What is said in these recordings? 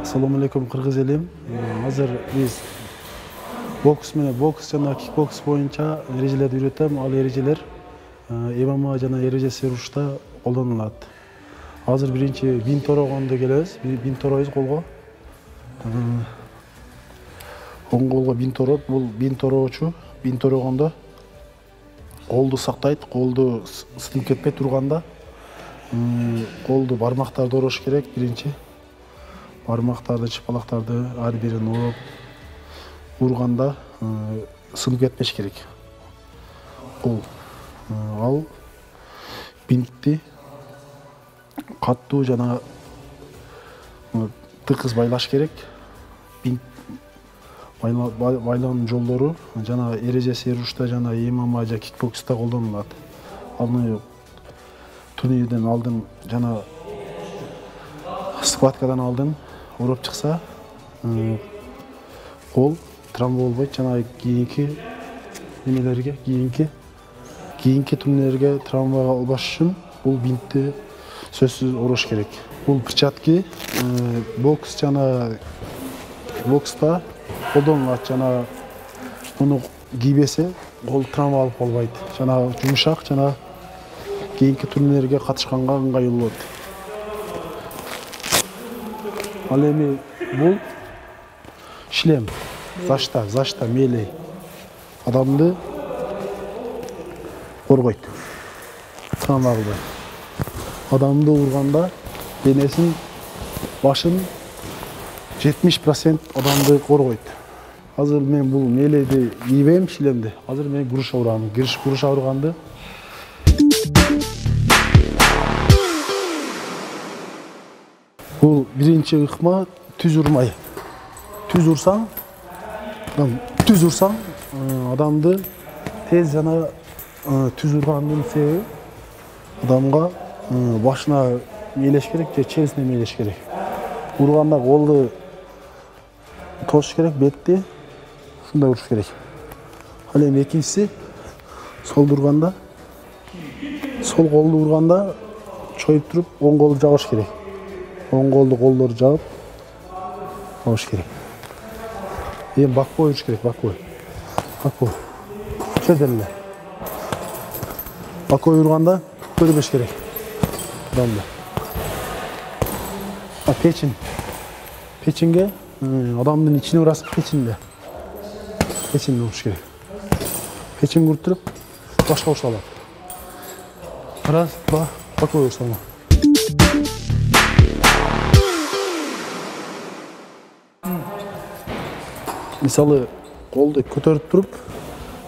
Assalamu alaikum Кыргыз элим. Азыр биз бокс жана кикбокс боюнча эрежелерди үйрөтөм. Ал эрежелер ММА жана эреже серушта колдонулат. Азыр биринчи бинт орогонду келебиз. Бинт орообуз колго. Оң колго бинт ороп, бул бинт ороочу. Бинт орогондо колду сактайт, колду сынып кетпей турганда колду бармактарды орош керек биринчи. Бармактарды, чыпалактарды ар бирин уруп, урганда сынып кетпеш керек. Ал бинтти каттуу жана тыкыз байлаш керек. Бинт байлоонун жолдору жана эреже серушта жана ММА жана кикбокста колдонулат. Аны турнирден алдын жана схваткадан алдын уруп чыкса, кол травма болбойт жана кийинки турнирлерге травма албаш үчүн бул бинтти сөзсүз орош керек. Бул перчатки бокс жана бокста колдонулат жана муну кийбесе кол травма алып калбайт. Жана жумшак жана кийинки турнирлерге катышканга ыңгайлуу болот. Ал эми бул шлем, защита, мелей адамды коргойт. Травма албайт. Адамды урганда денесин, башын 70% адамды коргойт. Азыр мен бул мелейди кийбейм, шлемди. Азыр мен груша урам. Груша урганды бул биринчи ыкма түз урмай. Түз урсаң, адамды тез жана түз ургандын себеби адамга башына мээлеш керек же ченесине мээлеш керек. Урганда колду тосуш керек, бетти ушундай уруш керек. Ал эми экинчиси сол колду урганда чоюп туруп оң колду жабыш керек. Оң колду колдору жаап алыш керек. Эми бакбой уруш керек, бакбой. Чөделе. Бакбой урганда көрбөш керек. Адамды. Печинге адамдын ичине урасып печинде уруш керек. Печин куртуруп башка уруша алат. Раз, два, бакбой урсаңа. Мисалы, колду көтөрүп туруп,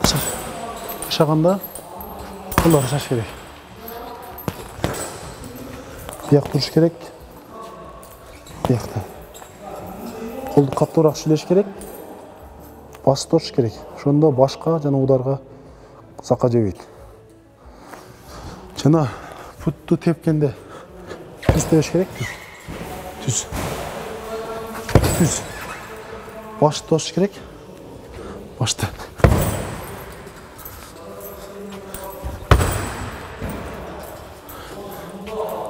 ташаганда колду ашаш керек. Бияк туруш керек. Биякта. Колду каттуураак сүйлөш керек. Басып туруш керек. Ошондо башка жана ударга закка жебейт. Жана футту тепкенде түз тебеш керек. Түз. Башты тосуш керек. Башты.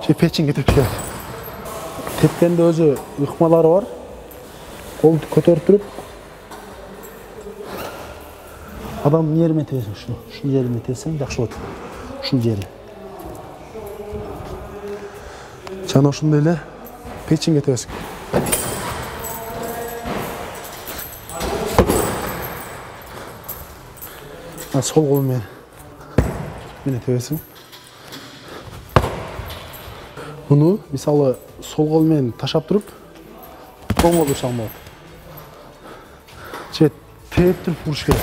Печинге тепиш керек. Тепкенде өзү ыкмалары бар. Колду көтөрүп туруп адам жерине тесең, ушул жерине тесең жакшы болот. Ушул жери. Жана ошондой эле печинге тебесиң. Сол кол менен тебесиң. Муну мисалы сол кол менен ташап туруп, оң кол урсаң болот. же тээп туруп уруш керек.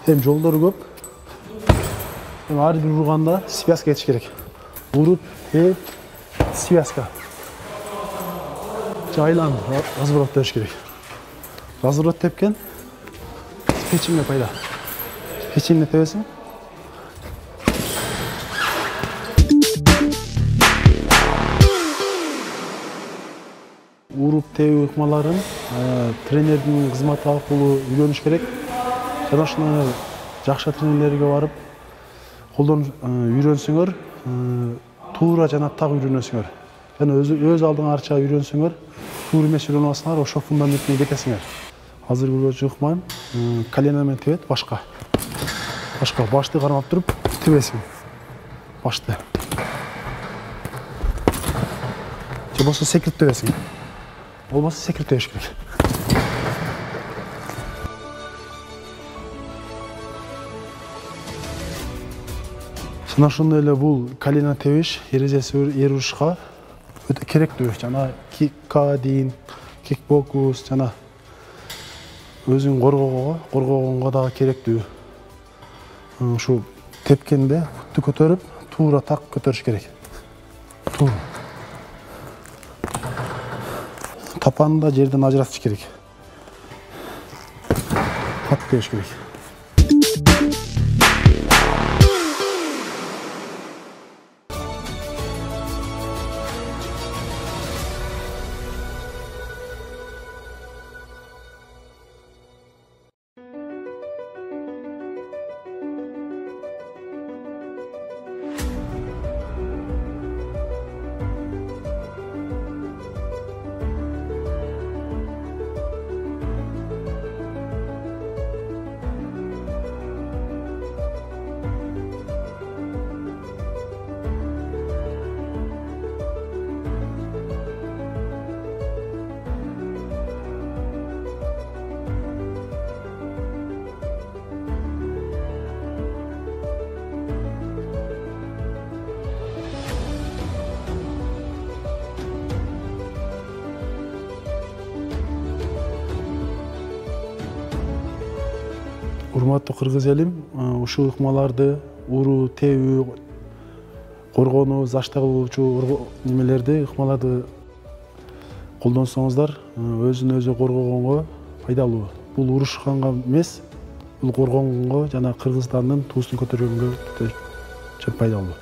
Эми жолдору көп. Эми ар бир урганда связка этиш керек. Уруп, тээп, связка. Айланып, разворот бериш керек. Разворот тепкен, печенье пайда. Печенье тебесиң. Уруп тебүү ыкмаларын тренердин кызматы аркылуу үйрөнүш керек. Жана ушуну жакшы тренерлерге барып, колдон үйрөнсөңөр, туура жана так үйрөнөсүңөр. Жана өз алдыңарча үйрөнсөңөр, туура эмес үйрөнүп алсаңар, ошо фундаментине кетесиңер. Азыр көргөнчү ыкмам колено менен тебет башка. Башка башты кармап туруп тебесиң. Башты. Же болсо секирип тебесиң. Болбосо секирип тебиш керек. Жана ошондой эле бул колено тебиш эрежеси эр урушка өтө керектүү. Жана кикка дейин, кикбокс жана өзүң коргогонго дагы керектүү. Ушу тепкенде бутты көтөрүп, туура так көтөрүш керек. Туура. Тапанды да жерден ажыратыш керек. Кат тебиш керек. Урматтуу кыргыз элим, ушул ыкмаларды уруу, тебүү, коргонуу, защита кылуучу немелерди, ыкмаларды колдонсоңуздар, өзүн өзү коргогонго пайдалуу. Бул урушканга эмес, бул коргонгонго жана Кыргызстандын туусун көтөргөнгө пайдалуу.